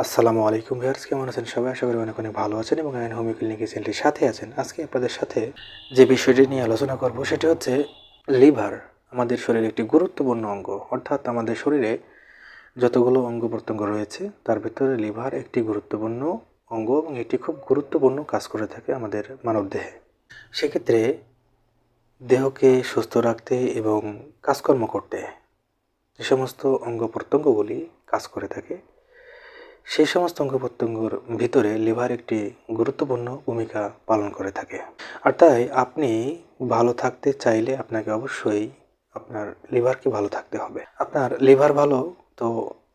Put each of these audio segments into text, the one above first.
আসসালামু আলাইকুম ভিউয়ার্স, কেমন আছেন সবাই? আশা করি অনেক অনেক ভালো আছেন এবং আইন হোমিও ক্লিনিক চ্যানেলটির সাথে আছেন। আজকে আপনাদের সাথে যে বিষয়টি নিয়ে আলোচনা করব সেটি হচ্ছে লিভার। আমাদের শরীরে একটি গুরুত্বপূর্ণ অঙ্গ, অর্থাৎ আমাদের শরীরে যতগুলো অঙ্গ প্রত্যঙ্গ রয়েছে তার ভিতরে লিভার একটি গুরুত্বপূর্ণ অঙ্গ এবং এটি খুব গুরুত্বপূর্ণ কাজ করে থাকে আমাদের মানবদেহে। সেক্ষেত্রে দেহকে সুস্থ রাখতে এবং কাজকর্ম করতে যে সমস্ত অঙ্গ প্রত্যঙ্গগুলি কাজ করে থাকে সেই সমস্ত অঙ্গ প্রত্যঙ্গর ভিতরে লিভার একটি গুরুত্বপূর্ণ ভূমিকা পালন করে থাকে। আর তাই আপনি ভালো থাকতে চাইলে আপনাকে অবশ্যই আপনার লিভারকে ভালো থাকতে হবে। আপনার লিভার ভালো তো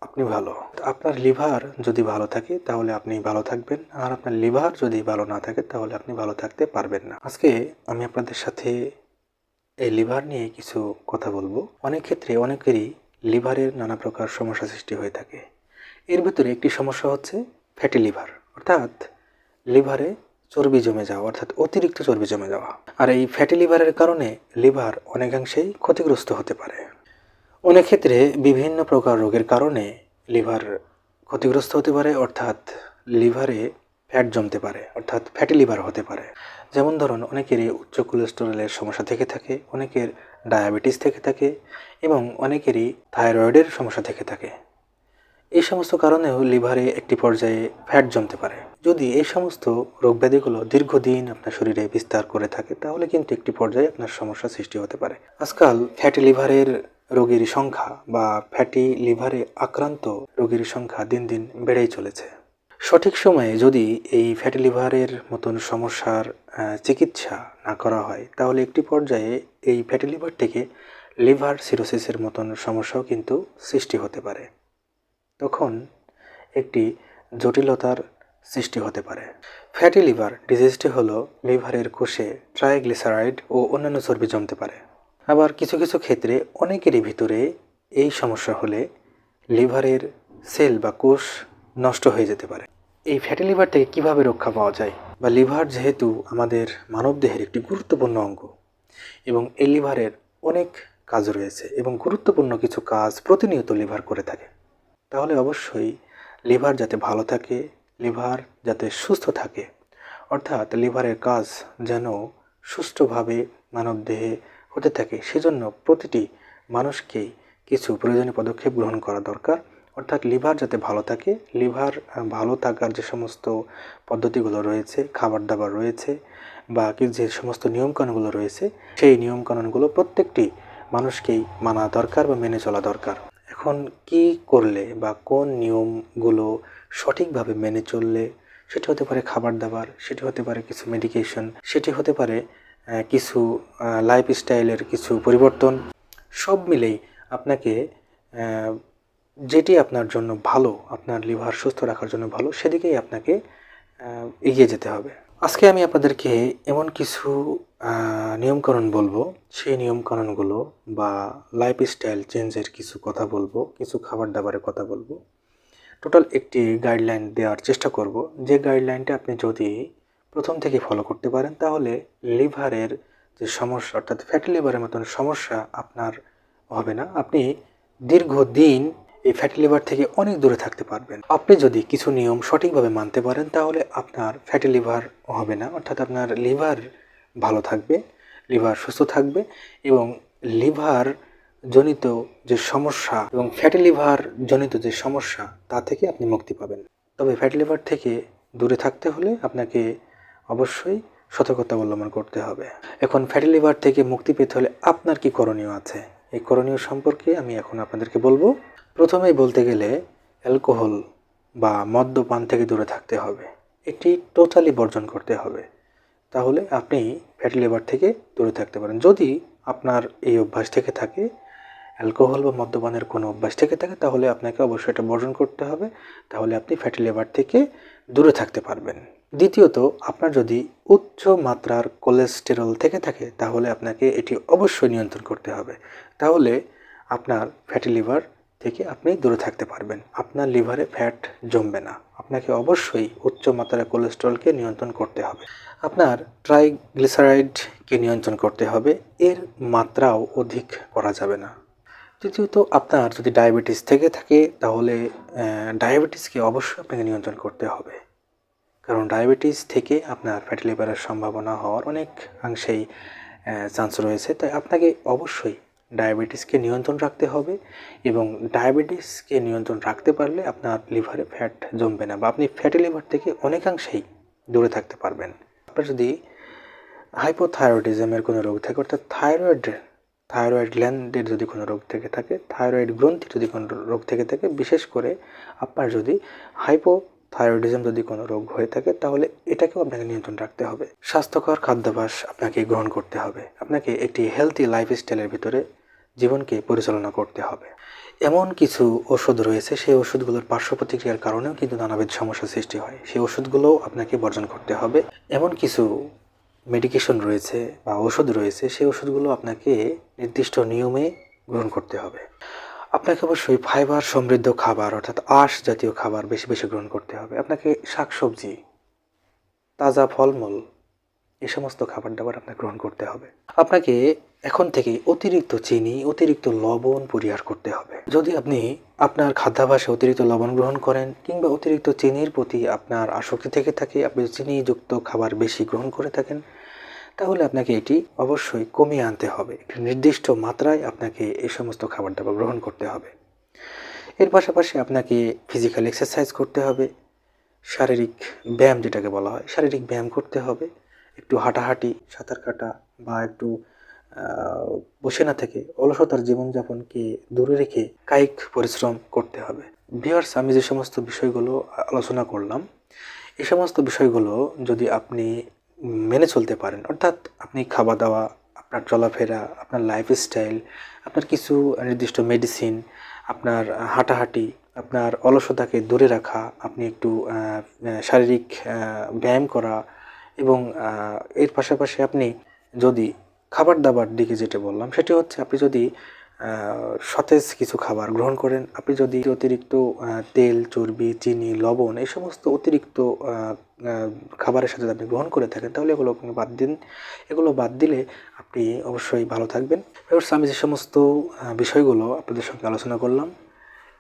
আপনি ভালো। আপনার লিভার যদি ভালো থাকে তাহলে আপনি ভালো থাকবেন, আর আপনার লিভার যদি ভালো না থাকে তাহলে আপনি ভালো থাকতে পারবেন না। আজকে আমি আপনাদের সাথে এই লিভার নিয়ে কিছু কথা বলবো। অনেক ক্ষেত্রে অনেকেরই লিভারের নানা প্রকার সমস্যা সৃষ্টি হয়ে থাকে। এর ভিতরে একটি সমস্যা হচ্ছে ফ্যাটি লিভার, অর্থাৎ লিভারে চর্বি জমে যাওয়া, অর্থাৎ অতিরিক্ত চর্বি জমে যাওয়া। আর এই ফ্যাটি লিভারের কারণে লিভার অনেকাংশেই ক্ষতিগ্রস্ত হতে পারে। অনেক ক্ষেত্রে বিভিন্ন প্রকার রোগের কারণে লিভার ক্ষতিগ্রস্ত হতে পারে, অর্থাৎ লিভারে ফ্যাট জমতে পারে, অর্থাৎ ফ্যাটি লিভার হতে পারে। যেমন ধরুন, অনেকেরই উচ্চ কোলেস্টেরলের সমস্যা থেকে থাকে, অনেকের ডায়াবেটিস থেকে থাকে এবং অনেকেরই থাইরয়েডের সমস্যা থেকে থাকে। এই সমস্ত কারণেও লিভারে একটি পর্যায়ে ফ্যাট জমতে পারে। যদি এই সমস্ত রোগব্যাধিগুলো দীর্ঘদিন আপনার শরীরে বিস্তার করে থাকে তাহলে কিন্তু একটি পর্যায়ে আপনার সমস্যা সৃষ্টি হতে পারে। আজকাল ফ্যাটি লিভারের রোগীর সংখ্যা বা ফ্যাটি লিভারে আক্রান্ত রোগীর সংখ্যা দিন দিন বেড়েই চলেছে। সঠিক সময়ে যদি এই ফ্যাটি লিভারের মতন সমস্যার চিকিৎসা না করা হয় তাহলে একটি পর্যায়ে এই ফ্যাটি লিভার থেকে লিভার সিরোসিসের মতন সমস্যাও কিন্তু সৃষ্টি হতে পারে। তখন একটি জটিলতার সৃষ্টি হতে পারে। ফ্যাটি লিভার ডিজিজটি হলো লিভারের কোষে ট্রাইগ্লিসারাইড ও অন্যান্য চর্বি জমতে পারে। আবার কিছু কিছু ক্ষেত্রে অনেকেরই ভিতরে এই সমস্যা হলে লিভারের সেল বা কোষ নষ্ট হয়ে যেতে পারে। এই ফ্যাটি লিভার থেকে কীভাবে রক্ষা পাওয়া যায়, বা লিভার যেহেতু আমাদের মানবদেহের একটি গুরুত্বপূর্ণ অঙ্গ এবং এই লিভারের অনেক কাজ রয়েছে এবং গুরুত্বপূর্ণ কিছু কাজ প্রতিনিয়ত লিভার করে থাকে, তাহলে অবশ্যই লিভার যাতে ভালো থাকে, লিভার যাতে সুস্থ থাকে, অর্থাৎ লিভারের কাজ যেন সুষ্ঠুভাবে মানবদেহে হতে থাকে, সেজন্য প্রতিটি মানুষকেই কিছু প্রয়োজনীয় পদক্ষেপ গ্রহণ করা দরকার। অর্থাৎ লিভার যাতে ভালো থাকে, লিভার ভালো থাকার যে সমস্ত পদ্ধতিগুলো রয়েছে, খাবার দাবার রয়েছে বা যে সমস্ত নিয়মকানুনগুলো রয়েছে, সেই নিয়মকানুনগুলো প্রত্যেকটি মানুষকেই মানা দরকার বা মেনে চলা দরকার। এখন কি করলে বা কোন নিয়মগুলো সঠিকভাবে মেনে চললে, সেটি হতে পারে খাবার দাবার, সেটি হতে পারে কিছু মেডিকেশন, সেটি হতে পারে কিছু লাইফস্টাইলের কিছু পরিবর্তন, সব মিলেই আপনাকে যেটি আপনার জন্য ভালো, আপনার লিভার সুস্থ রাখার জন্য ভালো, সেদিকেই আপনাকে এগিয়ে যেতে হবে। আজকে আমি আপনাদেরকে এমন কিছু নিয়মকানুন বলবো, সেই নিয়মকানুনগুলো বা লাইফস্টাইল চেঞ্জের কিছু কথা বলবো, কিছু খাবার দাবারের কথা বলবো। টোটাল একটি গাইডলাইন দেওয়ার চেষ্টা করব, যে গাইডলাইনটা আপনি যদি প্রথম থেকে ফলো করতে পারেন তাহলে লিভারের যে সমস্যা, অর্থাৎ ফ্যাটি লিভারের মতন সমস্যা আপনার হবে না। আপনি দীর্ঘদিন এই ফ্যাটি লিভার থেকে অনেক দূরে থাকতে পারবেন। আপনি যদি কিছু নিয়ম সঠিকভাবে মানতে পারেন তাহলে আপনার ফ্যাটি লিভার হবে না, অর্থাৎ আপনার লিভার ভালো থাকবে, লিভার সুস্থ থাকবে এবং লিভার জনিত যে সমস্যা এবং ফ্যাটি লিভার জনিত যে সমস্যা তা থেকে আপনি মুক্তি পাবেন। তবে ফ্যাটি লিভার থেকে দূরে থাকতে হলে আপনাকে অবশ্যই সতর্কতা অবলম্বন করতে হবে। এখন ফ্যাটি লিভার থেকে মুক্তি পেতে হলে আপনার কি করণীয় আছে, এই করণীয় সম্পর্কে আমি এখন আপনাদেরকে বলবো। প্রথমেই বলতে গেলে অ্যালকোহল বা মদ্যপান থেকে দূরে থাকতে হবে, এটি টোটালি বর্জন করতে হবে, তাহলে আপনি ফ্যাটি লিভার থেকে দূরে থাকতে পারেন। যদি আপনার এই অভ্যাস থেকে থাকে, অ্যালকোহল বা মদ্যপানের কোনো অভ্যাস থেকে থাকে, তাহলে আপনাকে অবশ্যই এটা বর্জন করতে হবে, তাহলে আপনি ফ্যাটি লিভার থেকে দূরে থাকতে পারবেন। দ্বিতীয়ত, আপনার যদি উচ্চ মাত্রার কোলেস্টেরল থেকে থাকে তাহলে আপনাকে এটি অবশ্যই নিয়ন্ত্রণ করতে হবে, তাহলে আপনার ফ্যাটি লিভার থেকে আপনি দূরে থাকতে পারবেন, আপনার লিভারে ফ্যাট জমবে না। আপনাকে অবশ্যই উচ্চ মাত্রার কোলেস্টেরলকে নিয়ন্ত্রণ করতে হবে, আপনার ট্রাইগ্লিসারাইডকে নিয়ন্ত্রণ করতে হবে, এর মাত্রাও অধিক করা যাবে না। তৃতীয়ত, আপনার যদি ডায়াবেটিস থেকে থাকে তাহলে ডায়াবেটিসকে অবশ্যই আপনাকে নিয়ন্ত্রণ করতে হবে, কারণ ডায়াবেটিস থেকে আপনার ফ্যাটি লিভারের সম্ভাবনা হওয়ার অনেকাংশেই চান্স রয়েছে। তাই আপনাকে অবশ্যই ডায়াবেটিসকে নিয়ন্ত্রণ রাখতে হবে, এবং ডায়াবেটিসকে নিয়ন্ত্রণ রাখতে পারলে আপনার লিভারে ফ্যাট জমবে না, বা আপনি ফ্যাটি লিভার থেকে অনেকাংশেই দূরে থাকতে পারবেন। আপনার যদি হাইপোথাইরয়েডিজমের কোনো রোগ থাকে, অর্থাৎ থাইরয়েড গ্ল্যান্ডের যদি কোনো রোগ থেকে থাকে, থাইরয়েড গ্রন্থির যদি কোনো রোগ থেকে থাকে, বিশেষ করে আপনার যদি হাইপোথাইরয়েডিজম যদি কোনো রোগ হয়ে থাকে, তাহলে এটাকেও আপনাকে নিয়ন্ত্রণ রাখতে হবে। স্বাস্থ্যকর খাদ্যাভ্যাস আপনাকে গ্রহণ করতে হবে, আপনাকে একটি হেলথি লাইফস্টাইলের ভিতরে জীবনকে পরিচালনা করতে হবে। এমন কিছু ওষুধ রয়েছে, সেই ওষুধগুলোর পার্শ্ব প্রতিক্রিয়ার কারণেও কিন্তু নানাবিধ সমস্যার সৃষ্টি হয়, সেই ওষুধগুলোও আপনাকে বর্জন করতে হবে। এমন কিছু মেডিকেশন রয়েছে বা ওষুধ রয়েছে, সেই ওষুধগুলো আপনাকে নির্দিষ্ট নিয়মে গ্রহণ করতে হবে। আপনাকে অবশ্যই ফাইবার সমৃদ্ধ খাবার, অর্থাৎ আঁশ জাতীয় খাবার বেশি বেশি গ্রহণ করতে হবে। আপনাকে শাকসবজি, তাজা ফলমূল, এই সমস্ত খাবার দাবার আপনাকে গ্রহণ করতে হবে। আপনাকে এখন থেকে অতিরিক্ত চিনি, অতিরিক্ত লবণ পরিহার করতে হবে। যদি আপনি আপনার খাদ্যাভ্যাসে অতিরিক্ত লবণ গ্রহণ করেন কিংবা অতিরিক্ত চিনির প্রতি আপনার আসক্তি থেকে থাকে, আপনি চিনিযুক্ত খাবার বেশি গ্রহণ করে থাকেন, তাহলে আপনাকে এটি অবশ্যই কমিয়ে আনতে হবে। একটি নির্দিষ্ট মাত্রায় আপনাকে এই সমস্ত খাবার দাবার গ্রহণ করতে হবে। এর পাশাপাশি আপনাকে ফিজিক্যাল এক্সারসাইজ করতে হবে, শারীরিক ব্যায়াম যেটাকে বলা হয়, শারীরিক ব্যায়াম করতে হবে। একটু হাঁটাহাঁটি, সাঁতার কাটা, বা একটু বসে না থেকে অলসতার জীবনযাপনকে দূরে রেখে কায়িক পরিশ্রম করতে হবে। ভিউয়ার্স, আমি যে সমস্ত বিষয়গুলো আলোচনা করলাম, এই সমস্ত বিষয়গুলো যদি আপনি মেনে চলতে পারেন, অর্থাৎ আপনি খাওয়া দাওয়া, আপনার চলাফেরা, আপনার লাইফস্টাইল, আপনার কিছু নির্দিষ্ট মেডিসিন, আপনার হাঁটাহাঁটি, আপনার অলসতাকে দূরে রাখা, আপনি একটু শারীরিক ব্যায়াম করা, এবং এর পাশাপাশি আপনি যদি খাবার দাবার দিকে যেটা বললাম, সেটি হচ্ছে আপনি যদি সতেজ কিছু খাবার গ্রহণ করেন, আপনি যদি অতিরিক্ত তেল, চর্বি, চিনি, লবণ, এই সমস্ত অতিরিক্ত খাবারের সাথে আপনি গ্রহণ করে থাকেন, তাহলে এগুলো আপনি বাদ দিন। এগুলো বাদ দিলে আপনি অবশ্যই ভালো থাকবেন। এবার আমি যে সমস্ত বিষয়গুলো আপনাদের সঙ্গে আলোচনা করলাম,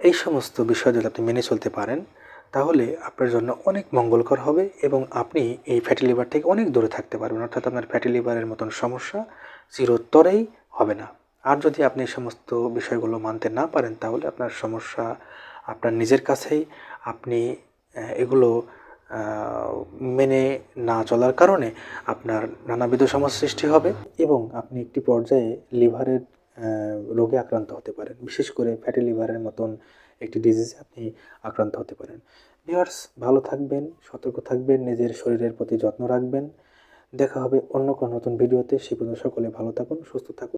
এই সমস্ত বিষয় যদি আপনি মেনে চলতে পারেন, তাহলে আপনার জন্য অনেক মঙ্গলকর হবে, এবং আপনি এই ফ্যাটি লিভার থেকে অনেক দূরে থাকতে পারবেন, অর্থাৎ আপনার ফ্যাটি লিভারের মতন সমস্যা চিরতরেই হবে না। আর যদি আপনি এই সমস্ত বিষয়গুলো মানতে না পারেন, তাহলে আপনার সমস্যা আপনার নিজের কাছেই। আপনি এগুলো মেনে না চলার কারণে আপনার নানাবিধ সমস্যার সৃষ্টি হবে, এবং আপনি একটি পর্যায়ে লিভারের রোগে আক্রান্ত হতে পারেন, বিশেষ করে ফ্যাটি লিভারের মতন একটি ডিজিজে আপনি আক্রান্ত হতে পারেন। ভিউয়ার্স, ভালো থাকবেন, সতর্ক থাকবেন, নিজের শরীরের প্রতি যত্ন রাখবেন। দেখা হবে অন্য কোনো নতুন ভিডিওতে। সে পর্যন্ত সকলে ভালো থাকুন, সুস্থ থাকুন।